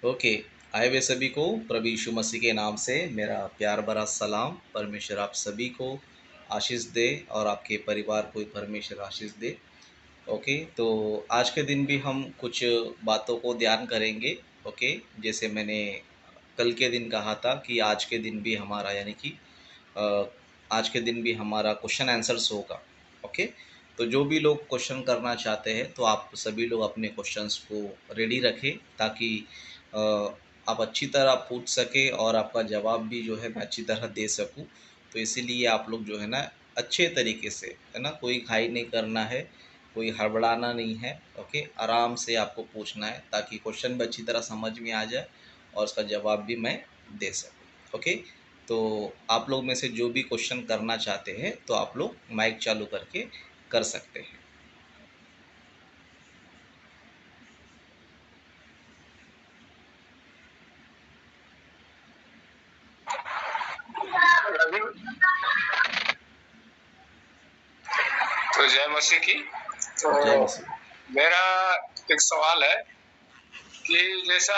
Okay. आए हुए सभी को प्रभु यीशु मसीह के नाम से मेरा प्यार भरा सलाम। परमेश्वर आप सभी को आशीष दे और आपके परिवार को परमेश्वर आशीष दे। ओके, तो आज के दिन भी हम कुछ बातों को ध्यान करेंगे। ओके, जैसे मैंने कल के दिन कहा था कि आज के दिन भी हमारा यानी कि अ, आज के दिन भी हमारा क्वेश्चन आंसर्स होगा। ओके, तो जो भी लोग क्वेश्चन करना चाहते हैं तो आप सभी लोग अपने क्वेश्चंस को रेडी रखें ताकि अ, आप अच्छी तरह पूछ सके और आपका जवाब भी जो है मैं अच्छी तरह दे सकूं। तो इसीलिए आप लोग जो है ना अच्छे तरीके से, है ना, कोई घाई नहीं करना है, कोई हड़बड़ाना नहीं है। ओके, आराम से आपको पूछना है ताकि क्वेश्चन भी अच्छी तरह समझ में आ जाए और उसका जवाब भी मैं दे सकूं। ओके, तो आप लोग में से जो भी क्वेश्चन करना चाहते हैं तो आप लोग माइक चालू करके कर सकते हैं। रवि, तो जय मसीह की। तो जय मसीह। मेरा एक सवाल है कि जैसा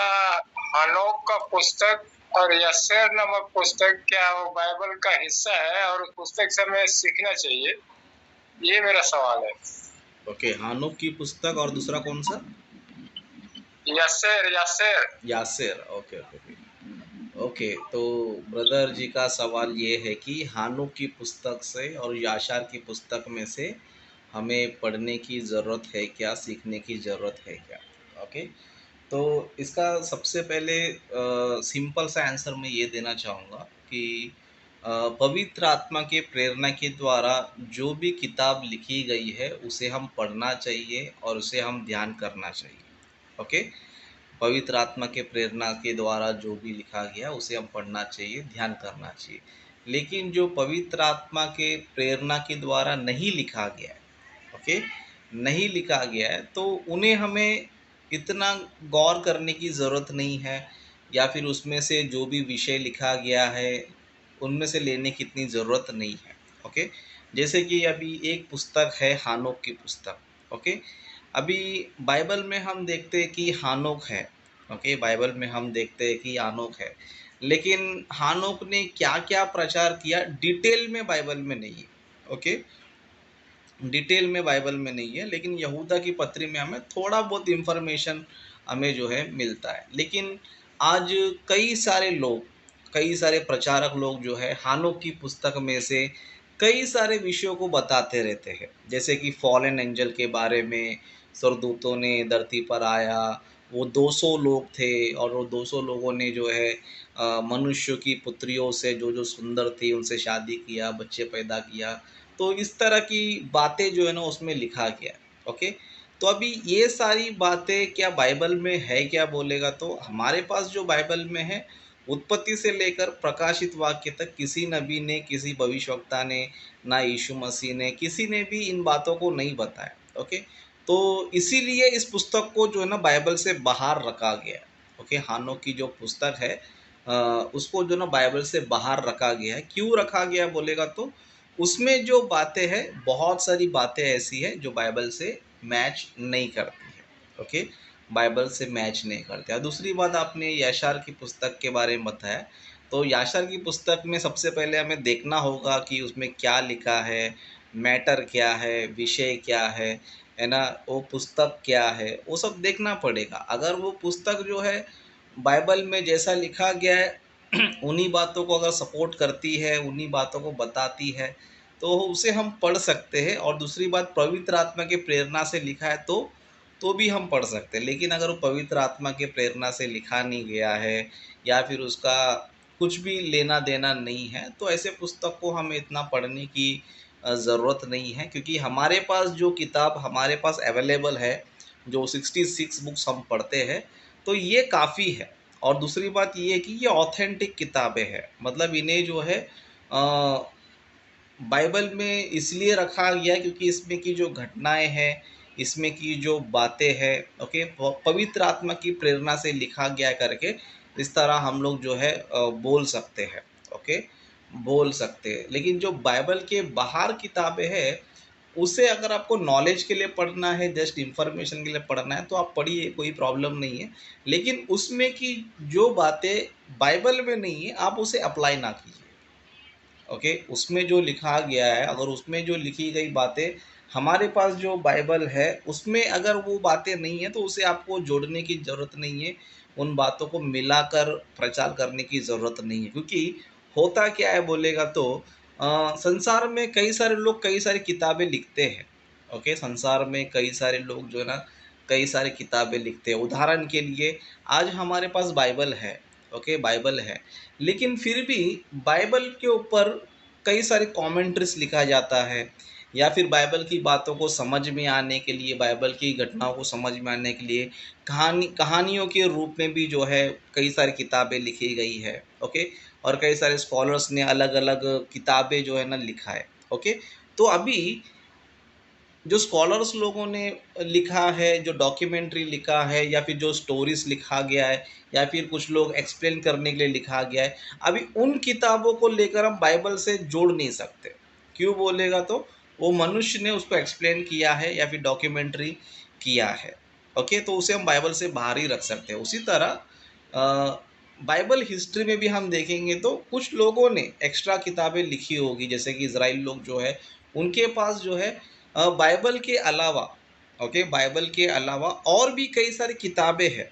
हनोक का पुस्तक और यशेर नामक पुस्तक, क्या वो बाइबल का हिस्सा है और उस पुस्तक से हमें सीखना चाहिए? ये मेरा सवाल है। ओके, हानुक की पुस्तक और दूसरा कौन सा? Yasir Yasir. Yasir. Okay okay okay. Okay, तो ब्रदर जी का सवाल ये है कि हानुक की पुस्तक से और याशार की पुस्तक में से हमें पढ़ने की ज़रूरत है क्या, सीखने की ज़रूरत है क्या? ओके, तो इसका सबसे पहले सिंपल सा आंसर मैं ये देना चाहूँगा कि पवित्र आत्मा के प्रेरणा के द्वारा जो भी किताब लिखी गई है उसे हम पढ़ना चाहिए और उसे हम ध्यान करना चाहिए। ओके, पवित्र आत्मा के प्रेरणा के द्वारा जो भी लिखा गया उसे हम पढ़ना चाहिए, ध्यान करना चाहिए। लेकिन जो पवित्र आत्मा के प्रेरणा के द्वारा नहीं लिखा गया है, ओके, नहीं लिखा गया है, तो उन्हें हमें इतना गौर करने की ज़रूरत नहीं है, या फिर उसमें से जो भी विषय लिखा गया है उनमें से लेने की इतनी ज़रूरत नहीं है। ओके, जैसे कि अभी एक पुस्तक है हानोक की पुस्तक। ओके, अभी बाइबल में हम देखते हैं कि हानोक है। ओके, बाइबल में हम देखते हैं कि हानोक है, लेकिन हानोक ने क्या क्या प्रचार किया डिटेल में बाइबल में नहीं है। ओके, डिटेल में बाइबल में नहीं है, लेकिन यहूदा की पत्री में हमें थोड़ा बहुत इन्फॉर्मेशन हमें जो है मिलता है। लेकिन आज कई सारे प्रचारक लोग जो है हानोक की पुस्तक में से कई सारे विषयों को बताते रहते हैं, जैसे कि फॉलन एंजल के बारे में, स्वर्गदूतों ने धरती पर आया, वो 200 लोग थे और वो 200 लोगों ने जो है मनुष्य की पुत्रियों से जो जो सुंदर थी उनसे शादी किया, बच्चे पैदा किया। तो इस तरह की बातें जो है ना उसमें लिखा गया है। ओके, तो अभी ये सारी बातें क्या बाइबल में है क्या बोलेगा, तो हमारे पास जो बाइबल में है उत्पत्ति से लेकर प्रकाशित वाक्य तक किसी नबी ने, किसी भविष्यवक्ता ने, ना यीशु मसीह ने, किसी ने भी इन बातों को नहीं बताया। ओके, तो इसीलिए इस पुस्तक को जो है ना बाइबल से बाहर रखा गया है। ओके, हानो की जो पुस्तक है उसको जो ना बाइबल से बाहर रखा गया है। क्यों रखा गया बोलेगा, तो उसमें जो बातें हैं, बहुत सारी बातें ऐसी है जो बाइबल से मैच नहीं करती है। ओके, बाइबल से मैच नहीं करते। और दूसरी बात, आपने याशार की पुस्तक के बारे में बताया, तो याशार की पुस्तक में सबसे पहले हमें देखना होगा कि उसमें क्या लिखा है, मैटर क्या है, विषय क्या है ना, वो पुस्तक क्या है, वो सब देखना पड़ेगा। अगर वो पुस्तक जो है बाइबल में जैसा लिखा गया है उन्हीं बातों को अगर सपोर्ट करती है, उन्हीं बातों को बताती है, तो उसे हम पढ़ सकते हैं। और दूसरी बात, पवित्र आत्मा के प्रेरणा से लिखा है तो भी हम पढ़ सकते हैं। लेकिन अगर वो पवित्र आत्मा के प्रेरणा से लिखा नहीं गया है या फिर उसका कुछ भी लेना देना नहीं है, तो ऐसे पुस्तक को हमें इतना पढ़ने की ज़रूरत नहीं है, क्योंकि हमारे पास जो किताब हमारे पास अवेलेबल है, जो 66 बुक्स हम पढ़ते हैं, तो ये काफ़ी है। और दूसरी बात ये है कि ये ऑथेंटिक किताबें हैं, मतलब इन्हें जो है बाइबल में इसलिए रखा गया क्योंकि इसमें की जो घटनाएं हैं, इसमें की जो बातें हैं, ओके, पवित्र आत्मा की प्रेरणा से लिखा गया करके इस तरह हम लोग जो है बोल सकते हैं। ओके, बोल सकते हैं। लेकिन जो बाइबल के बाहर किताबें हैं उसे अगर आपको नॉलेज के लिए पढ़ना है, जस्ट इन्फॉर्मेशन के लिए पढ़ना है, तो आप पढ़िए, कोई प्रॉब्लम नहीं है। लेकिन उसमें की जो बातें बाइबल में नहीं है, आप उसे अप्लाई ना कीजिए। ओके, उसमें जो लिखा गया है, अगर उसमें जो लिखी गई बातें हमारे पास जो बाइबल है उसमें अगर वो बातें नहीं है, तो उसे आपको जोड़ने की ज़रूरत नहीं है, उन बातों को मिलाकर प्रचार करने की ज़रूरत नहीं है। क्योंकि होता क्या है बोलेगा तो संसार में कई सारे लोग कई सारी किताबें लिखते हैं। ओके, संसार में कई सारे लोग जो है ना कई सारी किताबें लिखते हैं। उदाहरण के लिए आज हमारे पास बाइबल है। ओके, बाइबल है, लेकिन फिर भी बाइबल के ऊपर कई सारे कमेंट्रीज लिखा जाता है, या फिर बाइबल की बातों को समझ में आने के लिए, बाइबल की घटनाओं को समझ में आने के लिए कहानियों के रूप में भी जो है कई सारी किताबें लिखी गई है। ओके, और कई सारे स्कॉलर्स ने अलग अलग किताबें जो है ना लिखा है। ओके, तो अभी जो स्कॉलर्स लोगों ने लिखा है, जो डॉक्यूमेंट्री लिखा है, या फिर जो स्टोरीज लिखा गया है, या फिर कुछ लोग एक्सप्लेन करने के लिए लिखा गया है, अभी उन किताबों को लेकर हम बाइबल से जोड़ नहीं सकते। क्यों बोलेगा तो वो मनुष्य ने उसको एक्सप्लेन किया है या फिर डॉक्यूमेंट्री किया है। ओके, तो उसे हम बाइबल से बाहर ही रख सकते हैं। उसी तरह बाइबल हिस्ट्री में भी हम देखेंगे तो कुछ लोगों ने एक्स्ट्रा किताबें लिखी होगी, जैसे कि इज़राइल लोग जो है उनके पास जो है बाइबल के अलावा, ओके, बाइबल के अलावा और भी कई सारी किताबें हैं।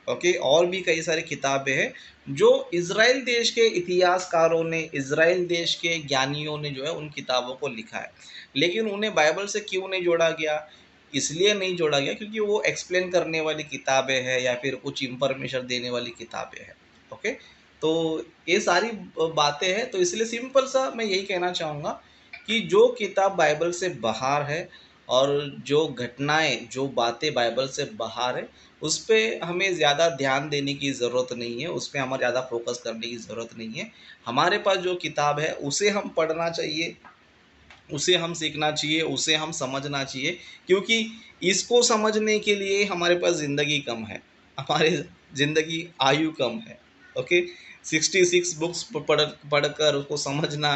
ओके, और भी कई सारी किताबें हैं जो इज़राइल देश के इतिहासकारों ने, इज़राइल देश के ज्ञानियों ने जो है उन किताबों को लिखा है। लेकिन उन्हें बाइबल से क्यों नहीं जोड़ा गया? इसलिए नहीं जोड़ा गया क्योंकि वो एक्सप्लेन करने वाली किताबें हैं या फिर कुछ इन्फॉर्मेशन देने वाली किताबें हैं। ओके, तो ये सारी बातें हैं, तो इसलिए सिंपल सा मैं यही कहना चाहूँगा कि जो किताब बाइबल से बाहर है और जो घटनाएँ, जो बातें बाइबल से बाहर है, उस पे हमें ज़्यादा ध्यान देने की ज़रूरत नहीं है, उस पे हमें ज़्यादा फ़ोकस करने की ज़रूरत नहीं है। हमारे पास जो किताब है उसे हम पढ़ना चाहिए, उसे हम सीखना चाहिए, उसे हम समझना चाहिए, क्योंकि इसको समझने के लिए हमारे पास ज़िंदगी कम है, हमारे ज़िंदगी आयु कम है। ओके, 66 बुक्स पढ़कर उसको समझना,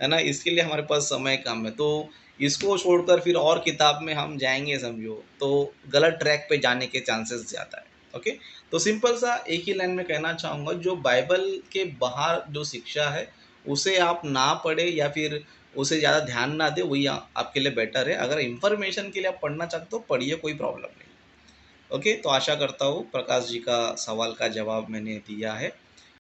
है ना? इसके लिए हमारे पास समय कम है। तो इसको छोड़कर फिर और किताब में हम जाएँगे समझो, तो गलत ट्रैक पे जाने के चांसेस ज़्यादा है। ओके, तो सिंपल सा एक ही लाइन में कहना चाहूँगा, जो बाइबल के बाहर जो शिक्षा है, उसे आप ना पढ़ें या फिर उसे ज़्यादा ध्यान ना दें, वही आपके लिए बेटर है। अगर इन्फॉर्मेशन के लिए आप पढ़ना चाहते हो, पढ़िए, कोई प्रॉब्लम नहीं। ओके, तो आशा करता हूँ प्रकाश जी का सवाल का जवाब मैंने दिया है।